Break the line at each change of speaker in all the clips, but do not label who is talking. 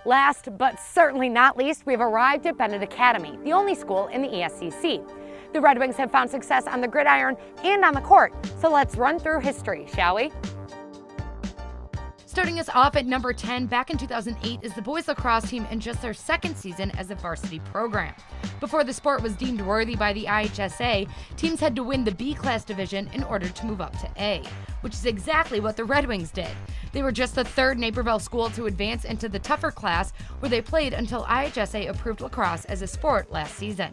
Last but certainly not least, we've arrived at Benet Academy, the only school in the ESCC. The Red Wings have found success on the gridiron and on the court, so let's run through history, shall we?
Starting us off at number 10, back in 2008 is the boys lacrosse team in just their second season as a varsity program. Before the sport was deemed worthy by the IHSA, teams had to win the B-class division in order to move up to A, which is exactly what the Red Wings did. They were just the third Naperville school to advance into the tougher class, where they played until IHSA approved lacrosse as a sport last season.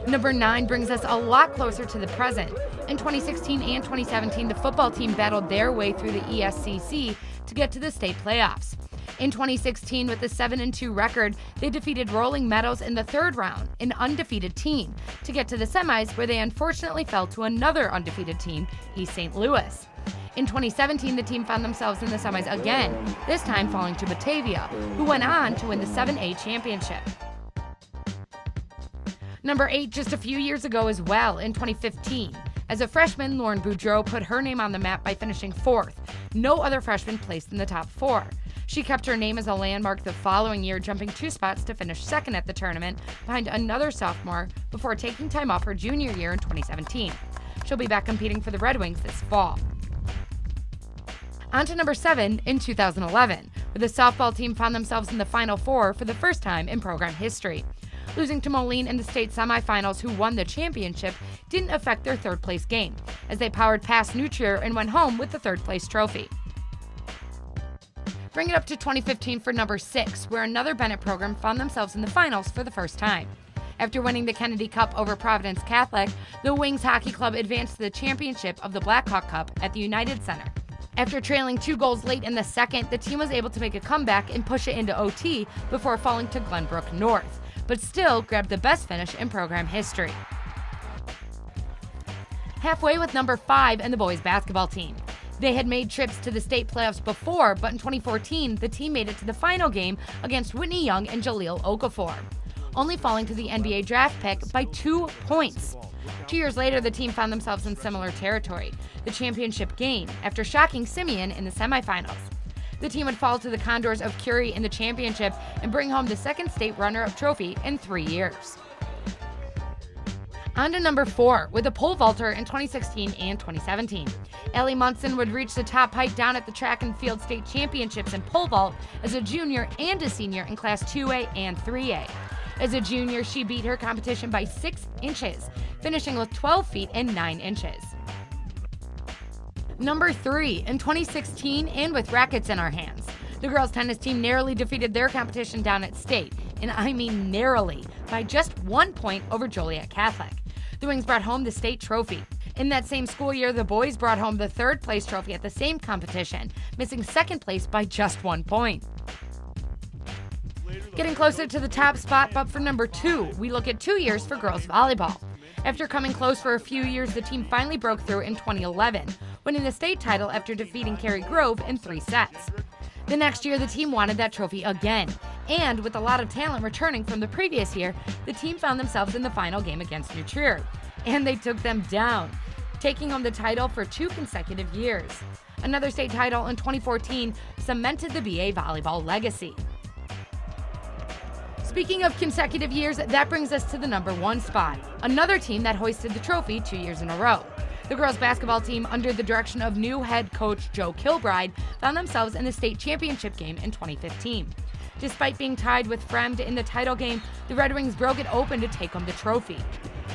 Number 9 brings us a lot closer to the present. In 2016 and 2017, the football team battled their way through the ESCC to get to the state playoffs. In 2016, with a 7-2 record, they defeated Rolling Meadows in the third round, an undefeated team, to get to the semis, where they unfortunately fell to another undefeated team, East St. Louis. In 2017, the team found themselves in the semis again, this time falling to Batavia, who went on to win the 7A championship. Number 8 just a few years ago as well, in 2015. As a freshman, Lauren Boudreau put her name on the map by finishing 4th. No other freshman placed in the top 4. She kept her name as a landmark the following year, jumping 2 spots to finish 2nd at the tournament behind another sophomore before taking time off her junior year in 2017. She'll be back competing for the Red Wings this fall. On to number 7 in 2011, where the softball team found themselves in the Final Four for the first time in program history. Losing to Moline in the state semifinals, who won the championship, didn't affect their third-place game, as they powered past New Trier and went home with the third-place trophy. Bring it up to 2015 for number 6, where another Benet program found themselves in the finals for the first time. After winning the Kennedy Cup over Providence Catholic, the Wings Hockey Club advanced to the championship of the Blackhawk Cup at the United Center. After trailing 2 goals late in the second, the team was able to make a comeback and push it into OT before falling to Glenbrook North, but still grabbed the best finish in program history. Halfway with number 5 and the boys basketball team. They had made trips to the state playoffs before, but in 2014, the team made it to the final game against Whitney Young and Jaleel Okafor, only falling to the NBA draft pick by 2 points. 2 years later, the team found themselves in similar territory, the championship game, after shocking Simeon in the semifinals. The team would fall to the Condors of Curie in the championship and bring home the second state runner-up trophy in 3 years. On to number 4, with a pole vaulter in 2016 and 2017. Allie Munson would reach the top height down at the track and field state championships in pole vault as a junior and a senior in Class 2A and 3A. As a junior, she beat her competition by 6 inches, finishing with 12 feet and 9 inches. Number 3, in 2016 and with rackets in our hands, the girls tennis team narrowly defeated their competition down at state, and I mean narrowly, by just 1 point over Joliet Catholic. The Wings brought home the state trophy. In that same school year, the boys brought home the 3rd place trophy at the same competition, missing 2nd place by just 1 point. Getting closer to the top spot, but for number 2, we look at 2 years for girls volleyball. After coming close for a few years, the team finally broke through in 2011, winning the state title after defeating Cary Grove in 3 sets. The next year, the team wanted that trophy again, and with a lot of talent returning from the previous year, the team found themselves in the final game against New Trier, and they took them down, taking home the title for 2 consecutive years. Another state title in 2014 cemented the BA volleyball legacy. Speaking of consecutive years, that brings us to the number 1 spot, another team that hoisted the trophy 2 years in a row. The girls basketball team, under the direction of new head coach Joe Kilbride, found themselves in the state championship game in 2015. Despite being tied with Fremd in the title game, the Red Wings broke it open to take home the trophy.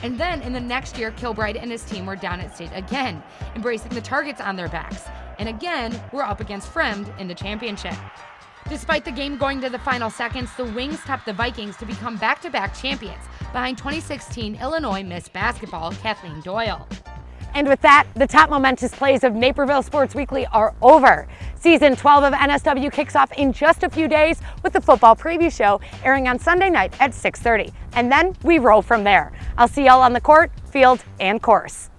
And then in the next year, Kilbride and his team were down at state again, embracing the targets on their backs, and again were up against Fremd in the championship. Despite the game going to the final seconds, the Wings topped the Vikings to become back-to-back champions behind 2016 Illinois Miss Basketball Kathleen Doyle.
And with that, the top momentous plays of Naperville Sports Weekly are over. Season 12 of NSW kicks off in just a few days with the football preview show airing on Sunday night at 6:30. And then we roll from there. I'll see y'all on the court, field, and course.